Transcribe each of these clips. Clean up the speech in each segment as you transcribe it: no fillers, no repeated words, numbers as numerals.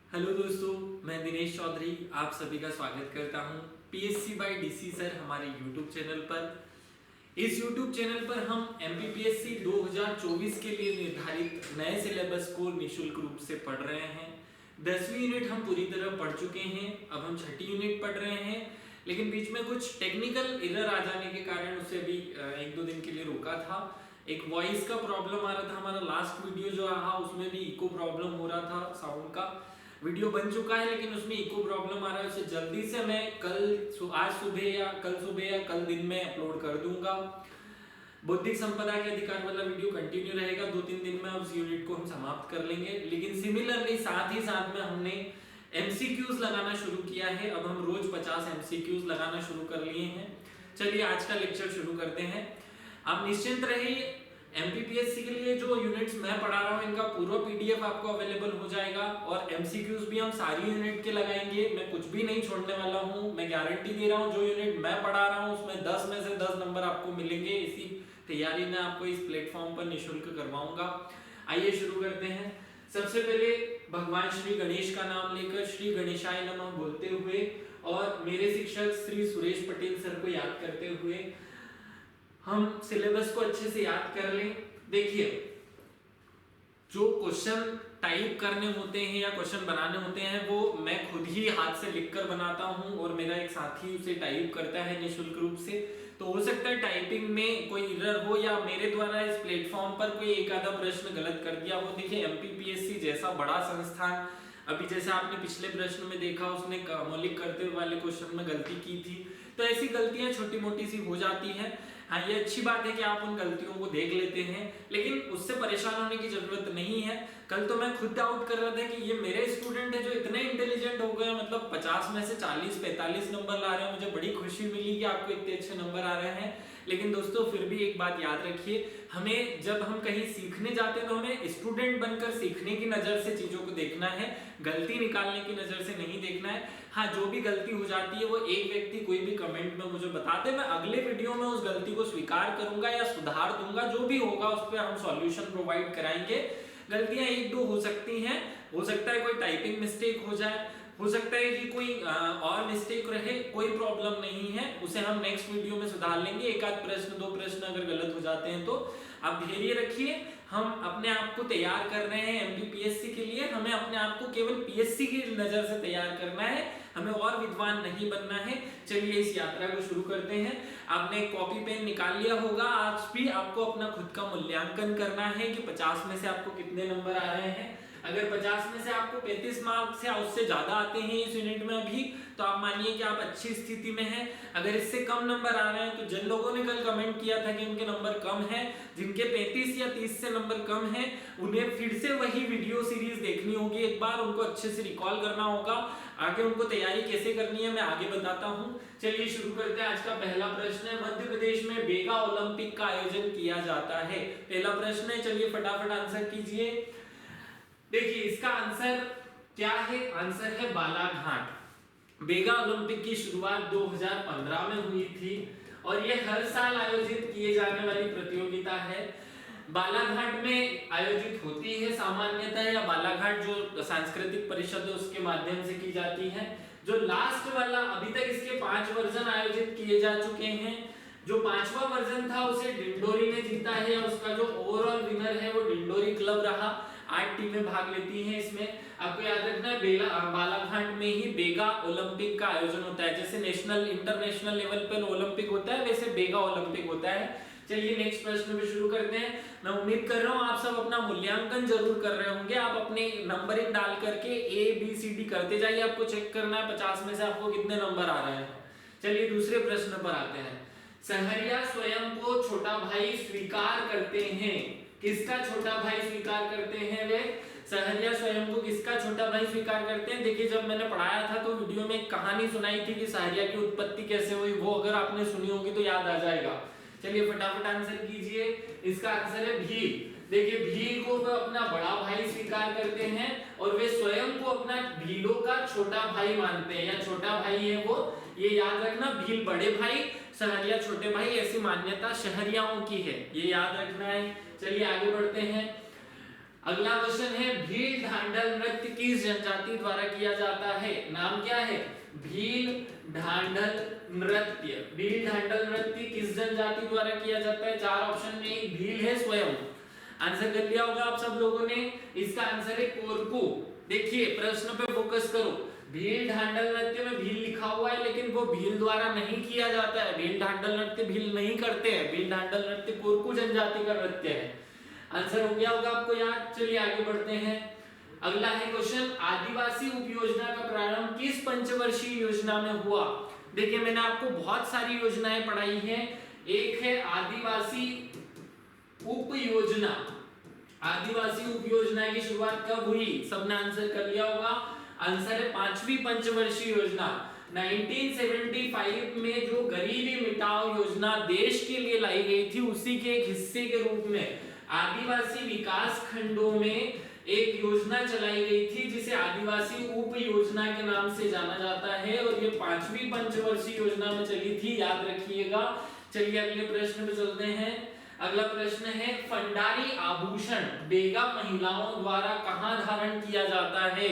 Hello दोस्तों, मैं दिनेश चौधरी आप सभी का स्वागत करता हूं पीएससी बाय डीसी सर हमारे यूट्यूब चैनल पर। इस यूट्यूब चैनल पर हम एमपीपीएससी 2024 के लिए निर्धारित नए सिलेबस को निशुल्क रूप से पढ़ रहे हैं। 10वीं यूनिट हम पूरी तरह पढ़ चुके हैं, अब हम 6ठी यूनिट पढ़ रहे हैं, लेकिन बीच में कुछ टेक्निकल एरर आ जाने के कारण उसे अभी 1-2 दिन के लिए रोका था। एक वॉइस का प्रॉब्लम आ रहा था, हमारा लास्ट वीडियो जो रहा उसमें भी इको प्रॉब्लम हो रहा था, साउंड का वीडियो बन चुका है लेकिन उसमें इको प्रॉब्लम आ रहा है। उसे जल्दी से मैं आज सुबह या कल दिन में अपलोड कर दूंगा। बौद्धिक संपदा के अधिकार वाला वीडियो कंटिन्यू रहेगा, 2-3 दिन में उस यूनिट को हम समाप्त कर लेंगे। लेकिन सिमिलरली साथ ही साथ में हमने एमसीक्यूज लगाना शुरू किया है। अब हम रोज 50 एमसीक्यूज लगाना शुरू कर लिए हैं। चलिए आज का लेक्चर शुरू करते हैं। आप निश्चिंत रहिए, एमपीपीएससी के लिए जो यूनिट्स मैं पढ़ा रहा हूँ इनका पूरा पीडीएफ आपको अवेलेबल हो जाएगा और एमसीक्यूज भी हम सारी यूनिट के लगाएंगे। मैं कुछ भी नहीं छोड़ने वाला हूँ, मैं गारंटी दे रहा हूँ। जो यूनिट मैं पढ़ा रहा हूँ उसमें 10 में से 10 नंबर आपको मिलेंगे। इसी तैयारी में आपको इस प्लेटफॉर्म पर निःशुल्क करवाऊंगा। आइए शुरू करते हैं। सबसे पहले भगवान श्री गणेश का नाम लेकर श्री गणेशाय नमः बोलते हुए और मेरे शिक्षक श्री सुरेश पटेल सर को याद करते हुए हम सिलेबस को अच्छे से याद कर लें। देखिए, जो क्वेश्चन टाइप करने होते हैं या क्वेश्चन बनाने होते हैं वो मैं खुद ही हाथ से लिखकर बनाता हूं और मेरा एक साथी उसे टाइप करता है निःशुल्क रूप से। तो हो सकता है टाइपिंग में कोई एरर हो या मेरे द्वारा इस प्लेटफॉर्म पर कोई एक आधा प्रश्न गलत कर दिया हो। देखिए, एमपीपीएससी जैसा बड़ा संस्थान, अभी जैसे आपने पिछले प्रश्न में देखा उसने मौलिक कर्तव्य वाले क्वेश्चन में गलती की थी, तो ऐसी गलतियां छोटी मोटी सी हो जाती हैं। हाँ, ये अच्छी बात है कि आप उन गलतियों को देख लेते हैं, लेकिन उससे परेशान होने की जरूरत नहीं है। कल तो मैं खुद डाउट कर रहा था कि ये मेरे स्टूडेंट है जो इतने इंटेलिजेंट हो गए, मतलब 50 में से 40-45 नंबर ला रहे हैं। मुझे बड़ी खुशी मिली कि आपको इतने अच्छे नंबर आ रहे हैं। लेकिन दोस्तों फिर भी एक बात याद रखिए, हमें जब हम कहीं सीखने जाते हैं तो हमें स्टूडेंट बनकर सीखने की नजर से चीजों को देखना है, गलती निकालने की नजर से नहीं देखना है। हाँ, जो भी गलती हो जाती है वो एक व्यक्ति कोई भी कमेंट में मुझे बता दे, मैं अगले वीडियो में उस गलती को स्वीकार करूंगा या सुधार दूंगा। जो भी होगा उस पर हम सॉल्यूशन प्रोवाइड कराएंगे। गलतियां 1-2 हो सकती हैं, हो सकता है कोई टाइपिंग मिस्टेक हो जाए, हो सकता है कि कोई और मिस्टेक रहे, कोई प्रॉब्लम नहीं है, उसे हम नेक्स्ट वीडियो में सुधार लेंगे। एक आध प्रश्न 2 प्रश्न अगर गलत हो जाते हैं तो आप धैर्य रखिए। हम अपने आप को तैयार कर रहे हैं एमपीपीएससी के लिए, हमें अपने आप को केवल पीएससी की नजर से तैयार करना है, हमें और विद्वान नहीं बनना है। चलिए इस यात्रा को शुरू करते हैं। आपने कॉपी पेन निकाल लिया होगा, आज भी आपको अपना खुद का मूल्यांकन करना है कि 50 में से आपको कितने नंबर आ रहे हैं। अगर 50 में से आपको 35 मार्क्स या उससे ज्यादा आते हैं इस यूनिट में अभी, तो आप मानिए कि आप अच्छी स्थिति में हैं। अगर इससे कम नंबर आ रहे हैं तो जिन लोगों ने कल कमेंट किया था कि उनके नंबर कम हैं, जिनके 35 या 30 से नंबर कम हैं, उन्हें फिर से वही वीडियो सीरीज देखनी होगी, एक बार उनको अच्छे से रिकॉल करना होगा। आगे उनको तैयारी कैसे करनी है मैं आगे बताता हूँ। चलिए शुरू करते हैं। आज का पहला प्रश्न है, मध्य प्रदेश में बेगा ओलंपिक का आयोजन किया जाता है। पहला प्रश्न है, चलिए फटाफट आंसर कीजिए। देखिए इसका आंसर क्या है, आंसर है बालाघाट। बेगा ओलंपिक की शुरुआत 2015 में हुई थी और यह हर साल आयोजित किए जाने वाली प्रतियोगिता है। बालाघाट में आयोजित होती है सामान्यतः, या बालाघाट जो सांस्कृतिक परिषद है उसके माध्यम से की जाती है। जो लास्ट वाला, अभी तक इसके 5 वर्जन आयोजित किए जा चुके हैं। जो 5वां वर्जन था उसे डिंडोरी ने जीता है और उसका जो ओवरऑल विनर है वो डिंडोरी क्लब रहा। 8 टीमें भाग लेती हैं इसमें। आपको याद रखना है बालाघाट में ही बेगा ओलंपिक का आयोजन होता है। जैसे नेशनल इंटरनेशनल लेवल पर ओलंपिक होता है वैसे बेगा ओलंपिक होता है। चलिए नेक्स्ट प्रश्न पे शुरू करते हैं। मैं उम्मीद कर रहा हूं आप सब अपना मूल्यांकन जरूर कर रहे होंगे। आप अपने नंबरिंग डाल करके ABCD करते जाइए, आपको चेक करना है 50 में से आपको कितने नंबर आ रहे हैं। चलिए दूसरे प्रश्न पर आते हैं। सहरिया स्वयं को छोटा भाई स्वीकार करते हैं। किसका छोटा भाई स्वीकार करते हैं वे? सहरिया स्वयं को किसका छोटा भाई स्वीकार करते हैं? देखिए, जब मैंने पढ़ाया था तो वीडियो में एक कहानी सुनाई थी कि सहरिया की उत्पत्ति कैसे हुई, वो अगर आपने सुनी होगी तो याद आ जाएगा। चलिए फटाफट आंसर कीजिए। इसका आंसर है भील। देखिए, भील को वे अपना बड़ा भाई स्वीकार करते हैं और वे स्वयं को अपना भीलों का छोटा भाई मानते हैं, या छोटा भाई है वो, ये याद रखना। भील बड़े भाई, सहरिया छोटे भाई, ऐसी मान्यता शहरियाओं की है, ये याद रखना है। चलिए आगे बढ़ते हैं। अगला क्वेश्चन है, भील ढांडल नृत्य की किस जनजाति द्वारा किया जाता है? नाम क्या है? भील ढांढल नृत्य। भील ढांढल नृत्य किस जनजाति द्वारा किया जाता है? चार ऑप्शन में एक भील है स्वयं। आंसर कर लिया होगा आप सब लोगों ने। इसका आंसर है कोरकू। देखिए प्रश्न पे फोकस करो। भील ढांढल नृत्य में भील लिखा हुआ है, लेकिन वो भील द्वारा नहीं किया जाता है। भील ढांढल नृत्य भील नहीं करते हैं। भील ढांढल नृत्य कोरकू जनजाति का नृत्य है। आंसर हो गया होगा आपको याद। चलिए आगे बढ़ते हैं। अगला है क्वेश्चन, आदिवासी उपयोजना का प्रारंभ किस पंचवर्षीय योजना में हुआ? देखिए मैंने आपको बहुत सारी योजनाएं पढ़ाई हैं। एक है आदिवासी उप योजना। आदिवासी उप योजना की शुरुआत कब हुई? सबने आंसर कर लिया होगा। आंसर है पांचवी पंचवर्षीय योजना। 1975 में जो गरीबी मिटाओ योजना देश के लिए लाई गई थी, उसी के एक हिस्से के रूप में आदिवासी विकास खंडों में एक योजना चलाई गई थी, जिसे आदिवासी उप योजना के नाम से जाना जाता है, और ये पांचवी पंचवर्षीय योजना में चली थी, याद रखिएगा। चलिए अगले प्रश्न पे चलते हैं। अगला प्रश्न है, फंडारी आभूषण बेगा महिलाओं द्वारा कहां धारण किया जाता है?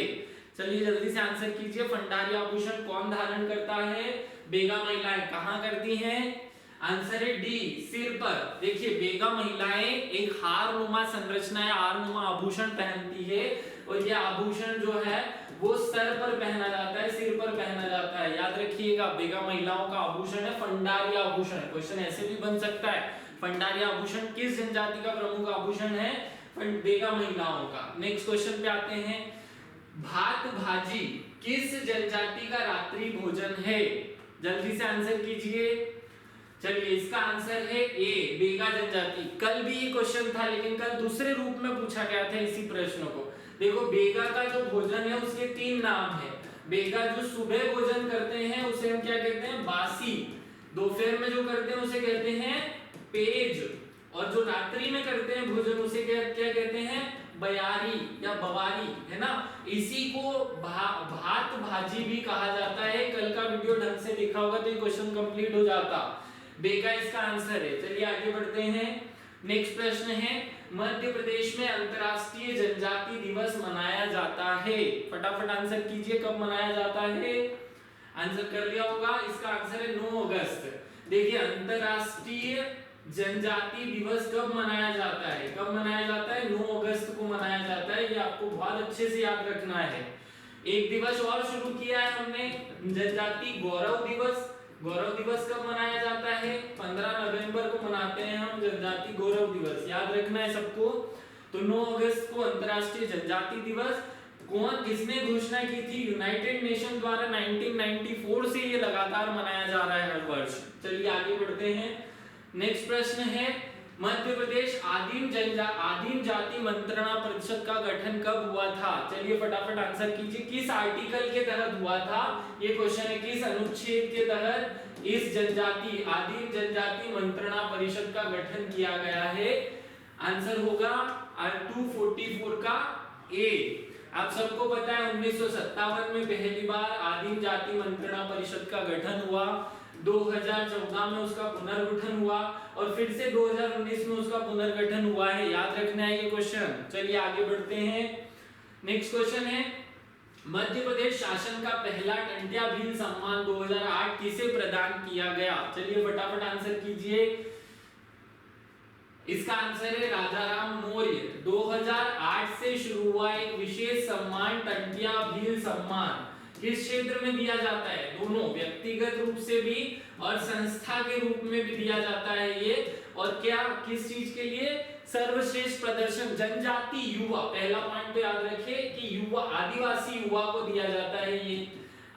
चलिए जल्दी से आंसर कीजिए। फंडारी आभूषण कौन धारण करता है? बेगा महिलाएं। कहां करती हैं? आंसर है डी, सिर पर। देखिए बेगा महिलाएं एक हारनुमा संरचना या हारनुमा आभूषण पहनती है, और ये आभूषण जो है वो सर पर पहना जाता है, सिर पर पहना जाता है। याद रखिएगा बेगा महिलाओं का आभूषण है फंडारी आभूषण। क्वेश्चन ऐसे भी बन सकता है, फंडारी आभूषण किस जनजाति का प्रमुख आभूषण है? बेगा महिलाओं का। नेक्स्ट क्वेश्चन पे आते हैं। भात भाजी किस जनजाति का रात्रि भोजन है? जल्दी से आंसर कीजिए। चलिए इसका आंसर है ए, बेगा जनजाति। कल भी ये क्वेश्चन था, लेकिन कल दूसरे रूप में पूछा गया था इसी प्रश्न को। देखो बेगा का जो भोजन है उसके तीन नाम है। बेगा जो सुबह भोजन करते हैं उसे हम क्या कहते हैं? बासी। दोपहर में जो करते हैं उसे कहते हैं पेज, और जो रात्रि में करते हैं भोजन उसे क्या कहते हैं? बयारी या बवारी, है ना। इसी को भात भाजी भी कहा जाता है। कल का वीडियो ढंग से देखा होगा तो ये क्वेश्चन कंप्लीट हो जाता। बेगा इसका आंसर है। चलिए आगे बढ़ते हैं। नेक्स्ट प्रश्न है, मध्य प्रदेश में अंतरराष्ट्रीय जनजाति दिवस मनाया जाता है? फटाफट आंसर कीजिए, कब मनाया जाता है? आंसर कर लिया होगा। इसका आंसर है 9 अगस्त। देखिए अंतरराष्ट्रीय जनजाति दिवस कब मनाया जाता है? कब मनाया जाता है? 9 अगस्त को मनाया जाता है। ये आपको बहुत अच्छे से याद रखना है। एक दिवस और शुरू किया है हमने, जनजाति गौरव दिवस। गौरव दिवस कब मनाया जाता है? 15 नवंबर को मनाते हैं हम जनजाति गौरव दिवस। याद रखना है सबको। तो 9 अगस्त को अंतरराष्ट्रीय जनजाति दिवस। कौन किसने घोषणा की थी? यूनाइटेड नेशन द्वारा 1994 से ये लगातार मनाया जा रहा है हर वर्ष। चलिए आगे बढ़ते हैं। नेक्स्ट प्रश्न है, मध्य प्रदेश आदिम जाति मंत्रणा परिषद का गठन कब हुआ था? चलिए फटाफट आंसर कीजिए। किस आर्टिकल के तहत हुआ था? ये क्वेश्चन है, किस अनुच्छेद के तहत इस आदिम जनजाति मंत्रणा परिषद का गठन किया गया है? आंसर होगा 244 का ए। आप सबको पता है 1957 में पहली बार आदिम जाति मंत्रणा परिषद का गठन हुआ। 2014 में उसका पुनर्गठन हुआ, और फिर से 2019 में उसका पुनर्गठन हुआ है। याद रखना है ये क्वेश्चन। चलिए आगे बढ़ते हैं। नेक्स्ट क्वेश्चन है, मध्य प्रदेश शासन का पहला टंट्या भील सम्मान 2008 किसे प्रदान किया गया? चलिए फटाफट आंसर कीजिए। इसका आंसर है राजाराम मौर्य। 2008 से शुरू हुआ एक विशेष सम्मान टंट्या भील सम्मान किस क्षेत्र में दिया जाता है? दोनों, व्यक्तिगत रूप से भी और संस्था के रूप में भी दिया जाता है ये। और क्या किस चीज के लिए? सर्वश्रेष्ठ प्रदर्शन जनजाति युवा। पहला पॉइंट तो याद रखिए कि युवा, आदिवासी युवा को दिया जाता है। ये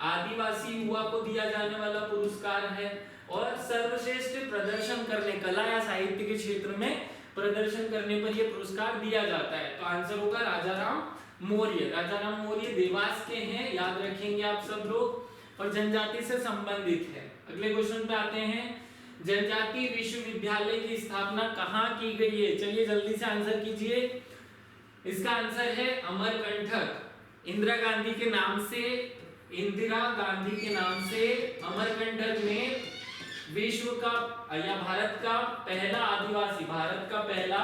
आदिवासी युवा को दिया जाने वाला पुरस्कार है, और सर्वश्रेष्ठ प्रदर्शन करने, कला या साहित्य के क्षेत्र में प्रदर्शन करने पर यह पुरस्कार दिया जाता है। तो आंसर होगा राजाराम मौर्य। राजाराम मौर्य देवास के हैं, याद रखेंगे आप सब लोग, और जनजाति से संबंधित है। अगले क्वेश्चन पे आते हैं, जनजाति विश्वविद्यालय की स्थापना कहाँ की गई है? चलिए जल्दी से आंसर कीजिए। इसका आंसर है अमरकंटक। इंदिरा गांधी के नाम से अमरकंटक में विश्व का या भारत का पहला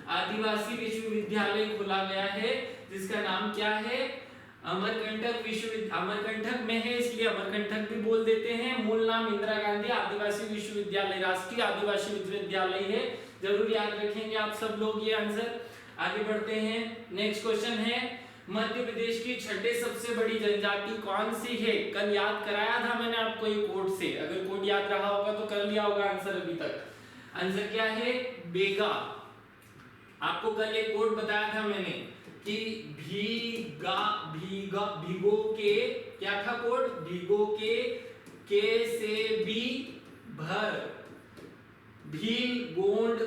आदिवासी विश्वविद्यालय खोला गया है, जिसका नाम क्या है? अमरकंटक में है इसलिए अमरकंटक भी बोल देते हैं। मूल नाम इंदिरा गांधी आदिवासी विश्वविद्यालय, राष्ट्रीय आदिवासी विश्वविद्यालय है। जरूर याद रखेंगे आप सब लोग ये आंसर। आगे बढ़ते हैं, नेक्स्ट क्वेश्चन है मध्य प्रदेश की छठे सबसे बड़ी जनजाति कौन सी है? कल याद कराया था मैंने आपको ये कोड से, अगर कोड याद रहा होगा तो कर लिया होगा आंसर अभी तक। आंसर क्या है? बेगा। आपको कल एक कोड बताया था मैंने कि भीगो के, क्या था कोड? भीगो के से बी भर, भील, गोंड,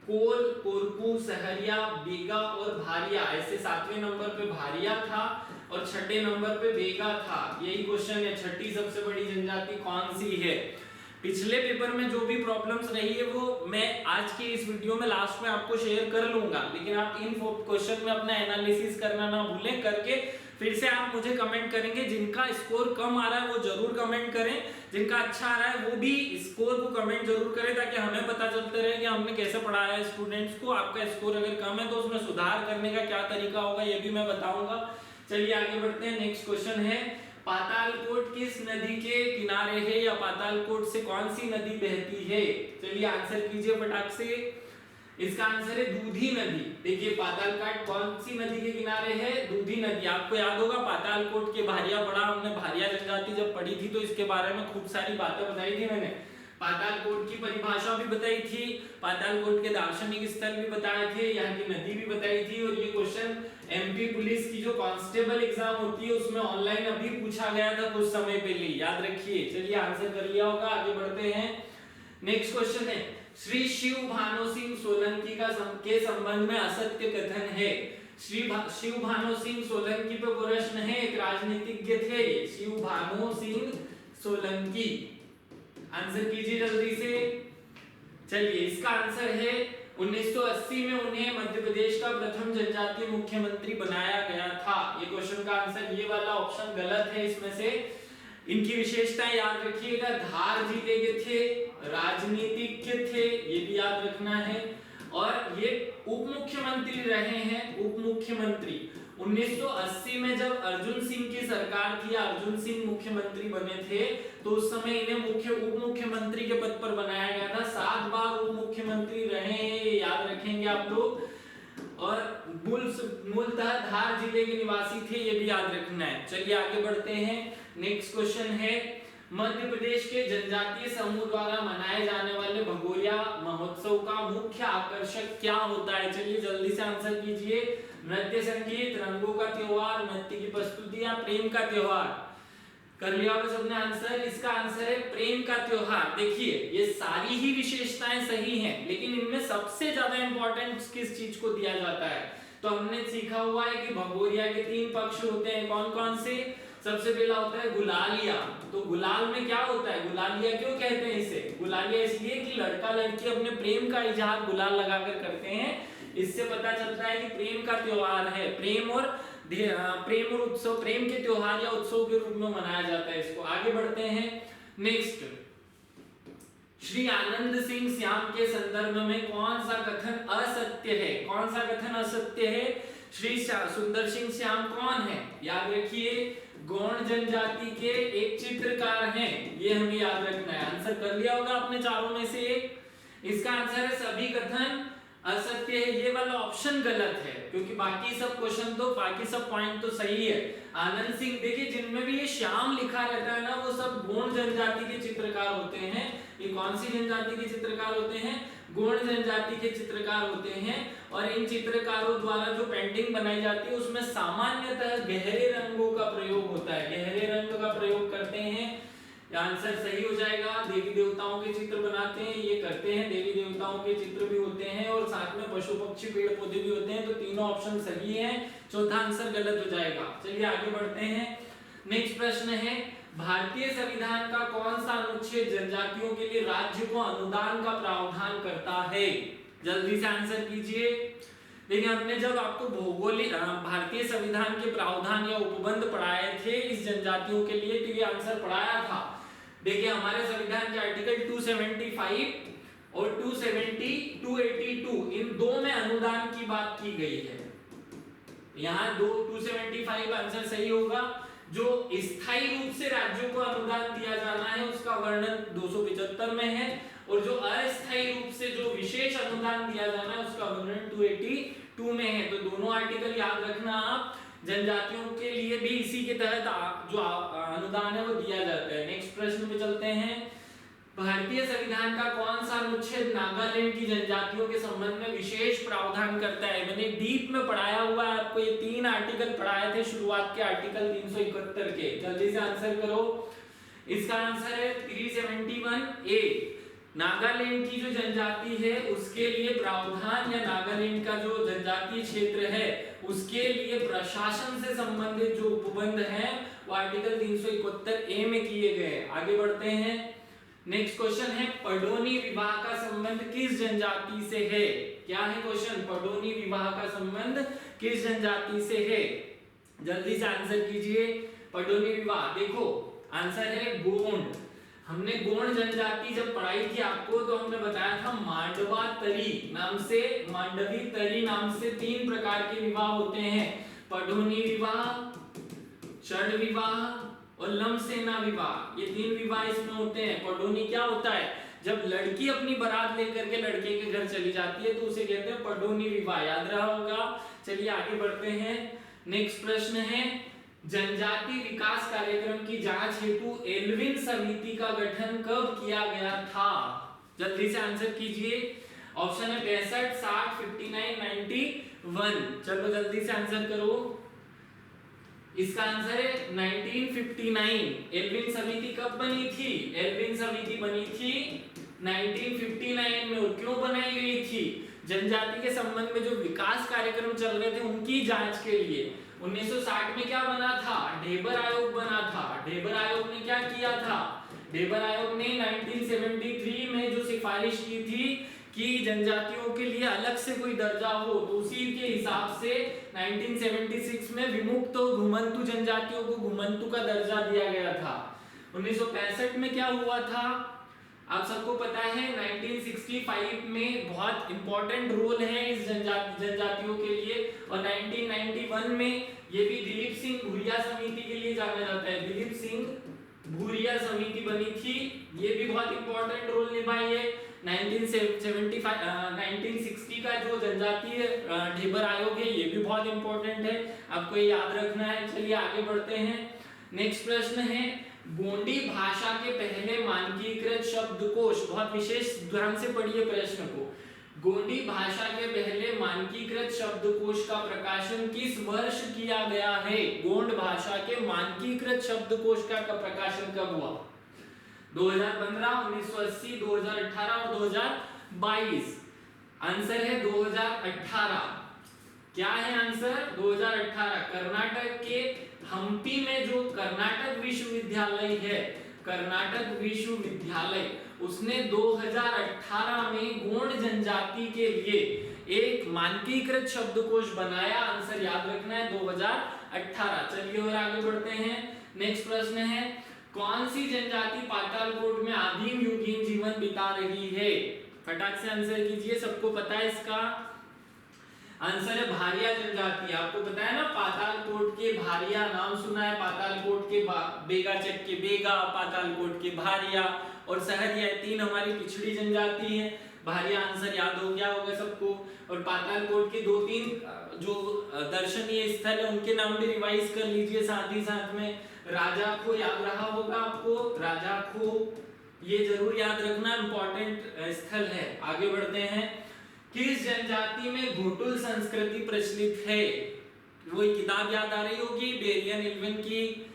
कोल, कोरकू, सहरिया, बेगा और भारिया। ऐसे 7वें नंबर पे भारिया था और 6ठे नंबर पे बेगा था। यही क्वेश्चन है, छठी सबसे बड़ी जनजाति कौन सी है? पिछले पेपर में जो भी प्रॉब्लम्स रही है वो मैं आज के इस वीडियो में लास्ट में आपको शेयर कर लूंगा, लेकिन आप इन क्वेश्चन में अपना एनालिसिस करना ना भूलें। करके फिर से आप मुझे कमेंट करेंगे। जिनका स्कोर कम आ रहा है वो जरूर कमेंट करें, जिनका अच्छा आ रहा है वो भी स्कोर को कमेंट जरूर करें, ताकि हमें पता चलते रहे कि हमने कैसे पढ़ाया है स्टूडेंट्स को। आपका स्कोर अगर कम है तो उसमें सुधार करने का क्या तरीका होगा ये भी मैं बताऊंगा। चलिए आगे बढ़ते हैं। नेक्स्ट क्वेश्चन है पातालकोट किस नदी के किनारे है, या पातालकोट से कौन सी नदी बहती है? चलिए आंसर कीजिए फटाक से। इसका आंसर है दूधी नदी। देखिए पातालकोट कौन सी नदी के किनारे है? दूधी नदी। आपको याद होगा पातालकोट के भारिया पढ़ा हमने, भारिया जनजाति जब पढ़ी थी तो इसके बारे में खूब सारी बातें बताई थी मैंने। पातालकोट की परिभाषा भी बताई थी, पातालकोट के दार्शनिक स्थल भी बताए थे, यहाँ की नदी भी बताई थी। और ये क्वेश्चन एमपी पुलिस की जो कांस्टेबल एग्जाम होती है उसमें ऑनलाइन अभी पूछा गया था कुछ समय पहले, याद रखिए। चलिए आंसर कर लिया होगा, आगे बढ़ते हैं। नेक्स्ट क्वेश्चन है श्री शिव भानु सिंह सोलंकी के संबंध में असत्य कथन है। शिव भानु सिंह सोलंकी पे प्रश्न है, एक राजनीतिज्ञ थे शिव भानु सिंह सोलंकी। आंसर कीजिए जल्दी से। चलिए इसका आंसर है 1980 में उन्हें मध्य प्रदेश का प्रथम जनजातीय मुख्यमंत्री बनाया गया था। ये क्वेश्चन का आंसर, ये वाला ऑप्शन गलत है इसमें से। इनकी विशेषताएं याद रखिएगा, धार जिले के थे, राजनीतिज्ञ थे, ये भी याद रखना है, और ये उप मुख्यमंत्री रहे हैं, उप मुख्यमंत्री। 1980 में जब अर्जुन सिंह की सरकार थी, अर्जुन सिंह मुख्यमंत्री बने थे, तो उस समय इन्हें उप मुख्यमंत्री के पद पर बनाया गया था। 7 बार उप मुख्यमंत्री रहे हैं, ये याद रखेंगे आप लोग। और मूलतः धार जिले के निवासी थे, ये भी याद रखना है। चलिए आगे बढ़ते हैं। नेक्स्ट क्वेश्चन है मध्य प्रदेश के जनजातीय समूह द्वारा मनाए जाने वाले भगोरिया महोत्सव का मुख्य आकर्षक क्या होता है? चलिए जल्दी से आंसर कीजिए। नृत्य संगीत, रंगों का त्योहार, नृत्य की प्रस्तुति या प्रेम का त्योहार? कर लिया होगा सबने आंसर। इसका आंसर है प्रेम का त्योहार। देखिए ये सारी ही विशेषताएं सही हैं, लेकिन इनमें सबसे ज्यादा इंपॉर्टेंस किस चीज को दिया जाता है? तो हमने सीखा हुआ है कि भगोरिया के 3 पक्ष होते हैं। कौन कौन से? सबसे पहला होता है गुलालिया। तो गुलाल में क्या होता है? गुलालिया क्यों कहते हैं इसे? गुलालिया इसलिए कि लड़का लड़की अपने प्रेम का इजहार गुलाल लगाकर करते हैं। इससे पता चलता है कि प्रेम का त्योहार है। प्रेम और उत्सव, प्रेम के त्योहार या उत्सव के रूप में मनाया जाता है इसको। आगे बढ़ते हैं। नेक्स्ट, श्री आनंद सिंह श्याम के संदर्भ में कौन सा कथन असत्य है? कौन सा कथन असत्य है? श्री सुंदर सिंह श्याम कौन है? याद रखिए, गौंड जनजाति के एक चित्रकार हैं, ये हमें याद रखना है। आंसर कर लिया होगा आपने चारों में से एक। इसका आंसर है सभी कथन असत्य है। ये वाला ऑप्शन गलत है, क्योंकि बाकी सब क्वेश्चन तो, बाकी सब पॉइंट तो सही है। आनंद सिंह, देखिए जिनमें भी ये श्याम लिखा रहता है ना, वो सब गोंड जनजाति के चित्रकार होते हैं। ये कौन सी जनजाति के चित्रकार होते हैं? गोंड जनजाति के चित्रकार होते हैं। और इन चित्रकारों द्वारा जो पेंटिंग बनाई जाती है उसमें सामान्यतः गहरे रंगों का प्रयोग होता है, गहरे रंग का प्रयोग करते हैं। आंसर सही हो जाएगा। देवी देवताओं के चित्र बनाते हैं, ये करते हैं, देवी देवताओं के चित्र भी होते हैं, और साथ में पशु पक्षी पेड़ पौधे भी होते हैं। तो तीनों ऑप्शन सही हैं, चौथा आंसर गलत हो जाएगा। चलिए आगे बढ़ते हैं। नेक्स्ट प्रश्न है भारतीय संविधान का कौन सा अनुच्छेद जनजातियों के लिए राज्य को अनुदान का प्रावधान करता है? जल्दी से आंसर कीजिए। देखिए हमने जब आपको भौगोलिक भारतीय संविधान के प्रावधान या उपबंध पढ़ाए थे इस जनजातियों के लिए, तो ये आंसर पढ़ाया था। देखिए हमारे संविधान के आर्टिकल 275 और 282 इन दो में अनुदान की बात की गई है। यहाँ 275 आंसर सही होगा। जो स्थायी रूप से राज्यों को अनुदान दिया जाना है उसका वर्णन 275 में है, और जो अस्थायी रूप से जो विशेष अनुदान दिया जाना है उसका वर्णन 282 में है। तो दोनों आर्टिकल याद रखना आप। जनजातियों के लिए भी इसी के तहत जो अनुदान है वो दिया जाता है। नेक्स्ट प्रश्न पे चलते हैं। भारतीय संविधान का कौन सा अनुच्छेद नागालैंड की जनजातियों के संबंध में विशेष प्रावधान करता है? मैंने डीप में पढ़ाया हुआ है आपको, ये 3 आर्टिकल पढ़ाए थे शुरुआत के आर्टिकल 371 के। जल्दी से आंसर करो। इसका आंसर है 371 ए। नागालैंड की जो जनजाति है उसके लिए प्रावधान, या नागालैंड का जो जनजातीय क्षेत्र है उसके लिए प्रशासन से संबंधित जो उपबंध हैं वो आर्टिकल 371 ए में किए गए। आगे बढ़ते हैं। नेक्स्ट क्वेश्चन है, पडोनी विवाह का संबंध किस जनजाति से है? क्या है क्वेश्चन? पडोनी विवाह का संबंध किस जनजाति से है? जल्दी से आंसर कीजिए। पडोनी विवाह, देखो आंसर है गोंड। हमने गोंड जनजाति जब पढ़ाई थी आपको तो हमने बताया था मांडवा तरी नाम से, मांडवी तरी नाम से 3 प्रकार के विवाह होते हैं। पडोनी विवाह, षड विवाह और लमसेना विवाह, ये 3 विवाह इसमें होते हैं। पडोनी क्या होता है? जब लड़की अपनी बारात लेकर के लड़के के घर चली जाती है तो उसे कहते हैं पडोनी विवाह। याद रहा होगा। चलिए आगे बढ़ते हैं। नेक्स्ट प्रश्न है, जनजाति विकास कार्यक्रम की जांच हेतु एल्विन समिति का गठन कब किया गया था? जल्दी से आंसर कीजिए। ऑप्शन है 65, 60, 59, 91। चलो जल्दी से आंसर करो। इसका आंसर है 1959। एल्विन समिति कब बनी थी? एल्विन समिति बनी थी 1959 में। और क्यों बनाई गई थी? जनजाति के संबंध में जो विकास कार्यक्रम चल रहे थे उनकी जांच के लिए। 1960 में क्या बना था? ढेबर आयोग बना था। ढेबर आयोग ने क्या किया था? ढेबर आयोग ने 1973 में जो सिफारिश की थी कि जनजातियों के लिए अलग से कोई दर्जा हो, तो उसी के हिसाब से 1976 में विमुक्त और घुमंतु जनजातियों को घुमंतु का दर्जा दिया गया था। 1965 में क्या हुआ था? आप सबको पता है 1965 में बहुत इंपॉर्टेंट रोल है इस जनजातियों के लिए। और 1991 में ये भी दिलीप सिंह भूरिया समिति के लिए जाना जाता है। दिलीप सिंह भूरिया समिति बनी थी, ये भी बहुत इंपॉर्टेंट रोल निभाई है। 1960 का जो जनजातीय ढेबर आयोग है ये भी बहुत इंपॉर्टेंट है, आपको ये याद रखना है। चलिए आगे बढ़ते हैं। नेक्स्ट प्रश्न है, गोंडी भाषा के पहले मानकीकृत शब्दकोश, बहुत विशेष ध्यान से पढ़िए प्रश्न को। गोंडी भाषा के पहले मानकीकृत शब्दकोश का प्रकाशन किस वर्ष किया गया है? गोंड भाषा के मानकीकृत शब्दकोश का प्रकाशन कब हुआ? 2015, 1980, 2018 और 2022। आंसर है 2018। क्या है आंसर? 2018। कर्नाटक के हम्पी में जो कर्नाटक विश्वविद्यालय है, कर्नाटक विश्वविद्यालय, उसने 2018 में गोंड जनजाति के लिए एक मानकीकृत शब्दकोश बनाया। आंसर याद रखना है 2018। चलिए और आगे बढ़ते हैं। नेक्स्ट प्रश्न है, कौन सी जनजाति पातालकोट में आदिम युगीन जीवन बिता रही है? फटाक से आंसर कीजिए, सबको पता है इसका आंसर है भारिया जनजाति। आपको पता है ना पातालकोट के भारिया, नाम सुना है पातालकोट के बेगाचक के बेगा, पातालकोट के भारिया और सहरिया, 3 हमारी पिछड़ी जनजाति है। भारिया आंसर याद हो गया होगा सबको। और पातालकोट के 2-3 जो दर्शनीय स्थल है उनके नाम भी रिवाइज कर लीजिए साथ ही साथ में। राजाखो याद रहा होगा आपको, राजाखो ये जरूर याद रखना, इंपॉर्टेंट स्थल है। आगे बढ़ते हैं। किस जनजाति में घोटुल संस्कृति प्रचलित है? वो किताब याद आ रही होगी बेरियन इल्विन की।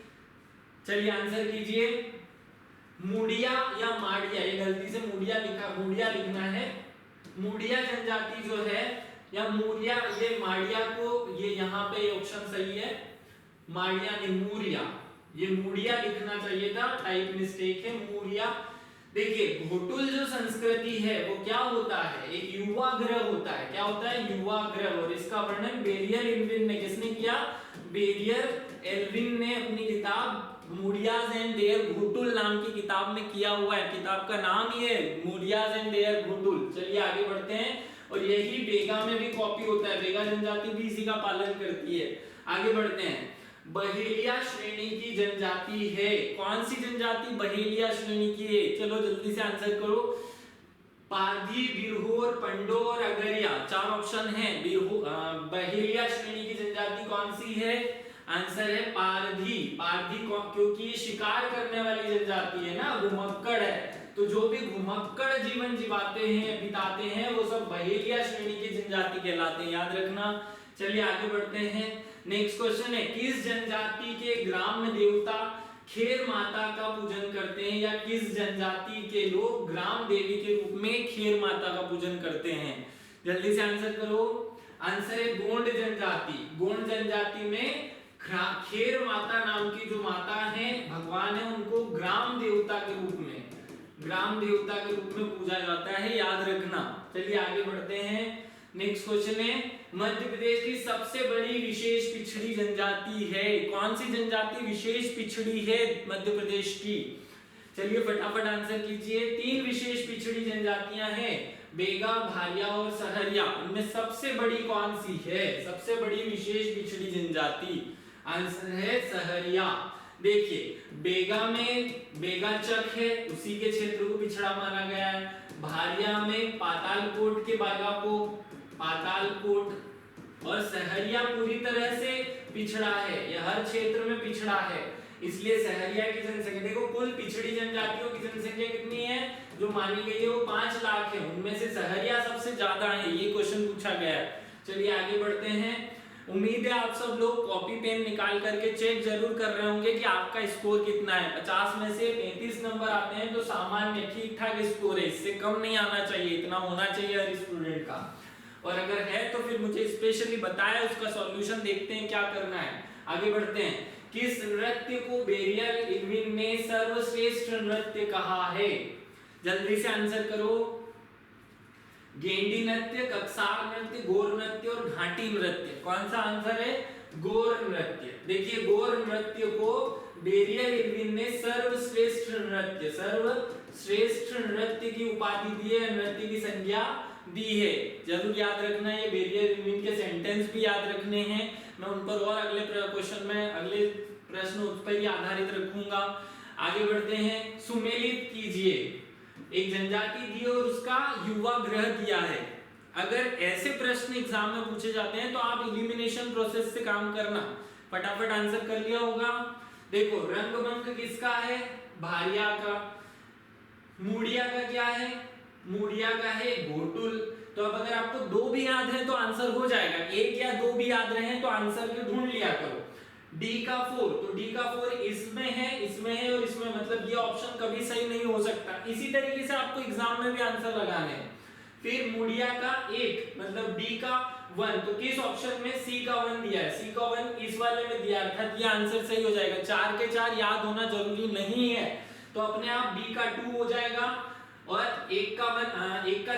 चलिए आंसर कीजिए। मुड़िया या माड़िया, ये गलती से मुड़िया लिखना है। मुड़िया जनजाति जो है या मूरिया, ये माड़िया को, ये यहाँ पे ऑप्शन सही है, माड़िया नहीं मूरिया, ये मुड़िया लिखना चाहिए था, टाइप मिस्टेक है, मूरिया। देखिए घोटुल जो संस्कृति है वो क्या होता है? एक युवा ग्रह होता है। क्या होता है? युवा ग्रह। और इसका वर्णन बेरियर एल्विन ने, किसने किया? बेरियर एल्विन ने अपनी किताब मुड़ियाज एंड देयर घोटुल नाम की किताब में किया हुआ है। किताब का नाम ही है मुड़ियाज एंड देयर घोटुल। चलिए आगे बढ़ते हैं। और यही बेगा में भी कॉपी होता है, बेगा जनजाति भी इसी का पालन करती है। आगे बढ़ते हैं, बहेलिया श्रेणी की जनजाति है, कौन सी जनजाति बहेलिया श्रेणी की है? चलो जल्दी से आंसर करो। पारधी, बिरहोर, पंडोर, अगरिया, चार ऑप्शन है। बहेलिया श्रेणी की जनजाति कौन सी है? आंसर है पारधी। पारधी क्योंकि ये शिकार करने वाली जनजाति है ना, घुमक्कड़ है, तो जो भी घुमक्कड़ जीवन बिताते हैं वो सब बहेलिया श्रेणी की जनजाति कहलाते हैं, याद रखना। चलिए आगे बढ़ते हैं। नेक्स्ट क्वेश्चन है, किस जनजाति के ग्राम देवता खेर माता का पूजन करते हैं, या किस जनजाति के लोग ग्राम देवी के रूप में खेर माता का पूजन करते हैं? जल्दी से आंसर करो। आंसर है गोंड जनजाति। गोंड जनजाति में खेर माता नाम की जो माता है, भगवान है, उनको ग्राम देवता के रूप में पूजा जाता है, याद रखना। चलिए आगे बढ़ते हैं। नेक्स्ट क्वेश्चन है, मध्य प्रदेश की सबसे बड़ी विशेष पिछड़ी जनजाति है, कौन सी जनजाति विशेष पिछड़ी है मध्य प्रदेश की? चलिए फटाफट आंसर कीजिए। 3 विशेष पिछड़ी जनजातियां हैं, बेगा, भारिया और सहरिया। इनमें सबसे बड़ी कौन सी है? सबसे बड़ी विशेष पिछड़ी जनजाति आंसर है सहरिया। देखिए बेगा में बेगा चक है, उसी के क्षेत्र को पिछड़ा माना गया है। भारिया में पातालकोट के बागा को पातालकोट, और सहरिया पूरी तरह से पिछड़ा है, यह हर क्षेत्र में पिछड़ा है, इसलिए सहरिया की जनसंख्या, देखो कुल पिछड़ी जनजातियों की जनसंख्या कितनी है जो मानी गई है, वो 5 लाख है, उनमें से सहरिया सबसे ज्यादा है, ये क्वेश्चन पूछा गया है। चलिए आगे बढ़ते हैं। उम्मीद है आप सब लोग कॉपी पेन निकाल करके चेक जरूर कर रहे होंगे कि आपका स्कोर कितना है। 50 में से 35 नंबर आते हैं तो सामान्य ठीक ठाक स्कोर है, इससे कम नहीं आना चाहिए, इतना होना चाहिए हर स्टूडेंट का। और अगर है तो फिर मुझे स्पेशली बताया, उसका सॉल्यूशन देखते हैं क्या करना है। आगे बढ़ते हैं। किस नृत्य को बेरियल इल्विन ने सर्वश्रेष्ठ नृत्य कहा है? जल्दी से आंसर करो। गेंडी नृत्य, कक्सार नृत्य, गोर नृत्य और घाटी नृत्य। कौन सा आंसर है? गोर नृत्य। देखिए गोर नृत्य को बेरियल इल्विन ने सर्वश्रेष्ठ नृत्य की उपाधि दी है, नृत्य की संज्ञा दी है। जरूर याद रखना, ये बेरियल इल्विन के सेंटेंस भी याद रखने हैं, मैं उन पर और अगले क्वेश्चन में अगले प्रश्न उस पर ही आधारित रखूंगा। आगे बढ़ते हैं। सुमेलित कीजिए, एक जनजाति दी और उसका युवा ग्रह दिया है। अगर ऐसे प्रश्न एग्जाम में पूछे जाते हैं तो आप एलिमिनेशन प्रोसेस से काम करना, फटाफट आंसर कर लिया होगा। देखो रंगभंग किसका है? भारिया का। मूडिया का क्या है? मूडिया का है घोटुल। तो अब अगर आपको 2 भी याद है तो आंसर हो जाएगा, 1 या 2 भी याद रहे तो आंसर को ढूंढ लिया करो। डी का 4, तो डी का 4 इसमें है और इसमें, मतलब ये ऑप्शन कभी सही नहीं हो सकता। इसी तरीके से आपको एग्जाम में भी आंसर लगाने हैं। फिर मूडिया का 1, मतलब डी का 1, तो किस ऑप्शन में? सी का 1 दिया है, सी का 1 इस वाले में दिया, अर्थात ये आंसर सही हो जाएगा। 4 के 4 याद होना जरूरी नहीं है, तो अपने आप बी का 2 हो जाएगा और 1 का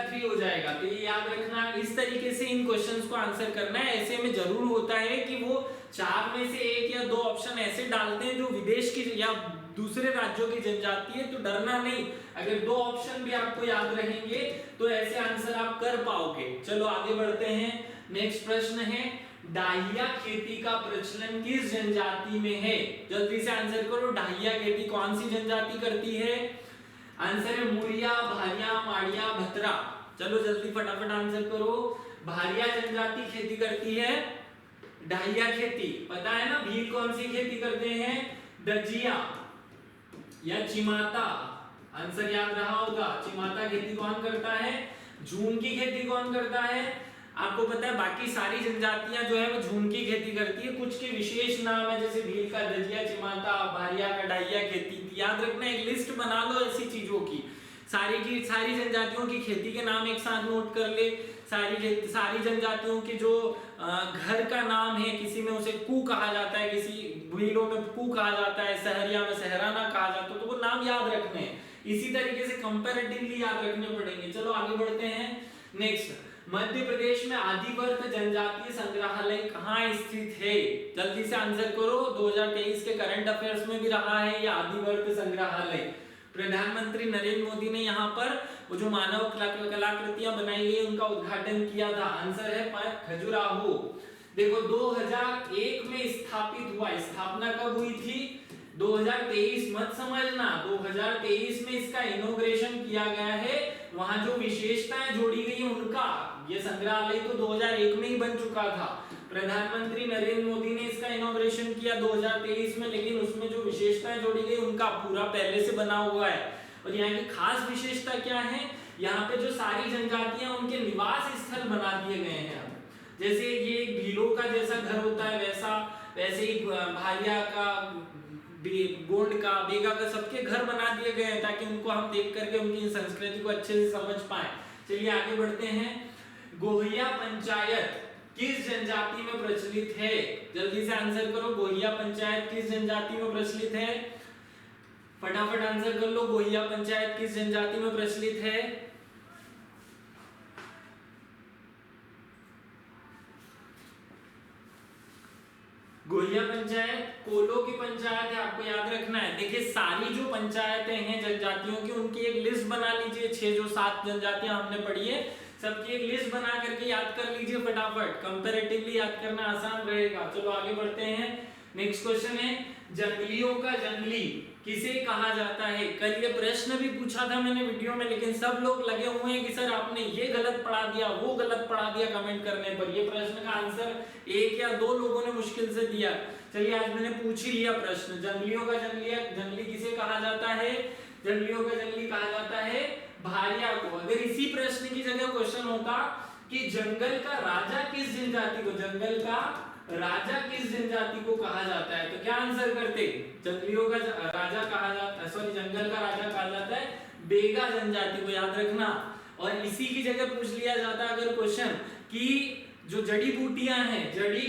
3 हो जाएगा। तो ये याद रखना, इस तरीके से इन क्वेश्चंस को आंसर करना है। ऐसे में जरूर होता है कि वो 4 में से 1 या 2 ऑप्शन ऐसे डालते हैं जो विदेश की या दूसरे राज्यों की जनजाति है, तो डरना नहीं, अगर 2 ऑप्शन भी आपको याद रहेंगे तो ऐसे आंसर आप कर पाओगे। चलो आगे बढ़ते हैं। नेक्स्ट प्रश्न है, डाहिया खेती का प्रचलन किस जनजाति में है? जल्दी से आंसर करो। डाहिया खेती कौन सी जनजाति करती है? आंसर है मुरिया, भारिया, माड़िया, भतरा। चलो जल्दी फटाफट आंसर करो। भारिया जनजाति खेती करती है डाहिया खेती। पता है ना भील कौन सी खेती करते हैं? दजिया या चिमाता। आंसर याद रहा होगा। चिमाता खेती कौन करता है? झूम की खेती कौन करता है? आपको पता है बाकी सारी जनजातियां जो है वो झूम की खेती करती है, कुछ के विशेष नाम है, जैसे भील का दजिया, चिमाता, भारिया का डाहिया खेती। याद रखना, एक लिस्ट बना लो ऐसी चीजों की सारी जनजातियों की खेती के नाम एक साथ नोट कर ले। सारी जनजातियों के जो घर का नाम है, किसी में उसे कू कहा जाता है, किसी भीलों में पू कहा जाता है, सहरिया में सहराना कहा जाता है, तो वो नाम याद रखने हैं। इसी तरीके से कंपैरेटिवली याद रखने पड़ेंगे। चलो आगे बढ़ते हैं। नेक्स्ट, मध्य प्रदेश में आदिवर्त जनजातीय संग्रहालय कहाँ स्थित है? जल्दी से आंसर करो। 2023 के करंट अफेयर्स में भी रहा है ये आदिवर्त संग्रहालय। प्रधानमंत्री नरेंद्र मोदी ने यहाँ पर वो जो मानव कलाकृतियां बनाई गई उनका उद्घाटन किया था। आंसर है खजुराहो। देखो 2001 में स्थापित हुआ, स्थापना कब हुई थी? 2023 मत समझना, 2023 में इसका इनॉग्रेशन किया गया है। वहां जो विशेषताएं जोड़ी गई उनका, ये संग्रहालय तो 2001 में ही बन चुका था। प्रधानमंत्री नरेंद्र मोदी ने इसका इनॉग्रेशन किया 2023 में, लेकिन उसमें जो विशेषताएं जोड़ी गई उनका पूरा पहले से बना हुआ है। और यहाँ की खास विशेषता क्या है? यहाँ पे जो सारी जनजातियां उनके निवास स्थल बना दिए गए हैं। जैसे ये भीलों का जैसा घर होता है वैसे ही भारिया का, गोंड का, बेगा का, सबके घर बना दिए गए हैं ताकि उनको हम देख करके उनकी संस्कृति को अच्छे से समझ पाए। चलिए आगे बढ़ते हैं। गोहिया पंचायत किस जनजाति में प्रचलित है? जल्दी से आंसर करो। गोहिया पंचायत किस जनजाति में प्रचलित है? फटाफट आंसर कर लो। गोहिया पंचायत किस जनजाति में प्रचलित है? गोहिया पंचायत कोलो की पंचायत है, आपको याद रखना है। देखिए सारी जो पंचायतें हैं जनजातियों की, उनकी एक लिस्ट बना लीजिए। 6 जो 7 जनजातियां हमने पढ़ी है, सबकी एक लिस्ट बना करके याद कर लीजिए फटाफट। कंपैरेटिवली याद करना आसान रहेगा। चलो आगे बढ़ते हैं। नेक्स्ट क्वेश्चन है, जंगलियों का जंगली किसे कहा जाता है? कल ये प्रश्न भी पूछा था मैंने वीडियो में, लेकिन सब लोग लगे हुए हैं कि सर आपने ये गलत पढ़ा दिया, वो गलत पढ़ा दिया कमेंट करने पर। ये प्रश्न का आंसर 1 या 2 लोगों ने मुश्किल से दिया। चलिए आज मैंने पूछ ही लिया प्रश्न। जंगलियों का जंगली किसे कहा जाता है? जंगलियों का जंगली कहा जाता है भारिया को। अगर इसी प्रश्न की जगह क्वेश्चन होता कि जंगल का राजा किस जनजाति को, जंगल का राजा किस जनजाति को कहा जाता है, तो क्या आंसर करते? जंगलियों का राजा कहा जाता है, सॉरी जंगल का राजा कहा जाता है बेगा जनजाति को, याद रखना। और इसी की जगह पूछ लिया जाता अगर क्वेश्चन कि जो जड़ी बूटियां हैं, जड़ी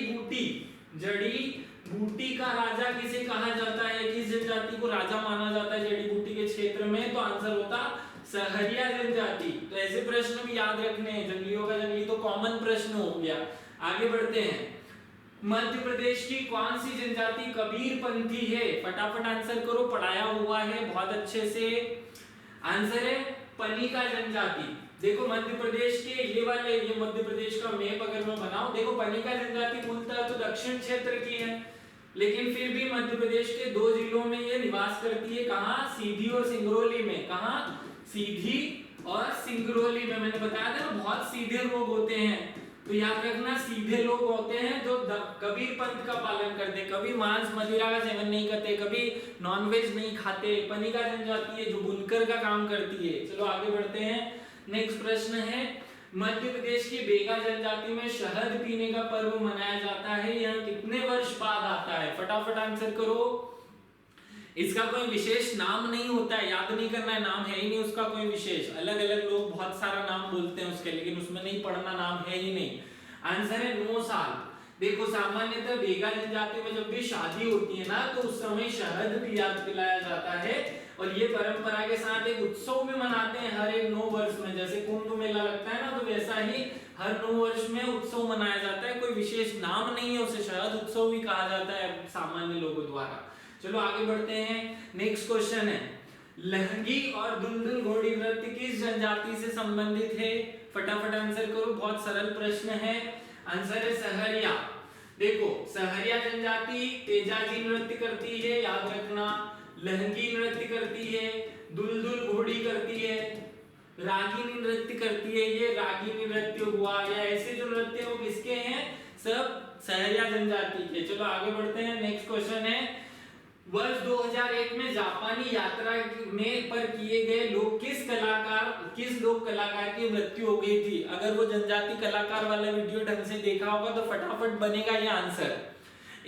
बूटी का राजा किसे कहा जाता है? किस जनजाति को राजा माना जाता है जड़ी बूटी के क्षेत्र में? तो आंसर होता सहरिया जनजाति। तो ऐसे प्रश्न भी याद रखने हैं। जंगलियों का जंगली तो कॉमन प्रश्न हो गया। आगे बढ़ते हैं। मध्य प्रदेश की कौन सी जनजाति कबीरपंथी है? फटाफट आंसर करो, पढ़ाया हुआ है बहुत अच्छे से। आंसर है पनिका जनजाति। देखो मध्य प्रदेश के ये मध्य प्रदेश का मैप अगर मैं बनाऊं, देखो पनिका जनजाति मूलतः तो दक्षिण क्षेत्र की है, लेकिन फिर भी मध्य प्रदेश के 2 जिलों में ये निवास करती है। कहां? सीधी और सिंगरौली में। कहां? सीधी और सिंगरौली में। मैंने बताया था ना बहुत सीधे लोग होते हैं, तो याद रखना सीधे लोग होते हैं जो कबीर पंथ का पालन करते, कभी मांस मदिरा का सेवन नहीं करते, कभी नॉनवेज नहीं खाते। पनिका जनजाति है जो बुनकर का काम करती है। चलो आगे बढ़ते हैं। नेक्स्ट प्रश्न है, मध्य प्रदेश की बेगा जनजाति में शहद पीने का पर्व मनाया जाता है, यह कितने वर्ष बाद आता है? फटाफट आंसर करो। इसका कोई विशेष नाम नहीं होता है, याद नहीं करना है, नाम है ही नहीं उसका कोई विशेष। अलग अलग लोग बहुत सारा नाम बोलते हैं उसके, लेकिन उसमें नहीं पढ़ना, नाम है ही नहीं। आंसर है 9 साल। देखो सामान्यतः बेगा जनजाति में जब भी शादी होती है ना, तो उस समय शहद पिलाया जाता है, और ये परंपरा के साथ एक उत्सव भी मनाते हैं हर एक 9 वर्ष में। जैसे कुंभ मेला लगता है ना, तो वैसा ही हर 9 वर्ष में उत्सव मनाया जाता है। कोई विशेष नाम नहीं है, उसे शहद उत्सव भी कहा जाता है सामान्य लोगों द्वारा। चलो आगे बढ़ते हैं। नेक्स्ट क्वेश्चन है, लहंगी और दुलदुल घोड़ी नृत्य किस जनजाति से संबंधित है? फटाफट आंसर करो, बहुत सरल प्रश्न है। आंसर है सहरिया। देखो सहरिया जनजाति तेजाजी नृत्य करती है, याद रखना। लहंगी नृत्य करती है, दुलदुल घोड़ी करती है, रागिनी नृत्य करती है। ये रागिनी नृत्य हुआ, या ऐसे जो नृत्य वो किसके हैं? सब सहरिया जनजाति के। चलो आगे बढ़ते हैं। नेक्स्ट क्वेश्चन है, वर्ष 2001 में जापानी यात्रा में पर किए गए किस लोक कलाकार की मृत्यु हो गई थी? अगर वो जनजाति कलाकार वाला वीडियो ढंग से देखा होगा तो फटाफट बनेगा ये आंसर।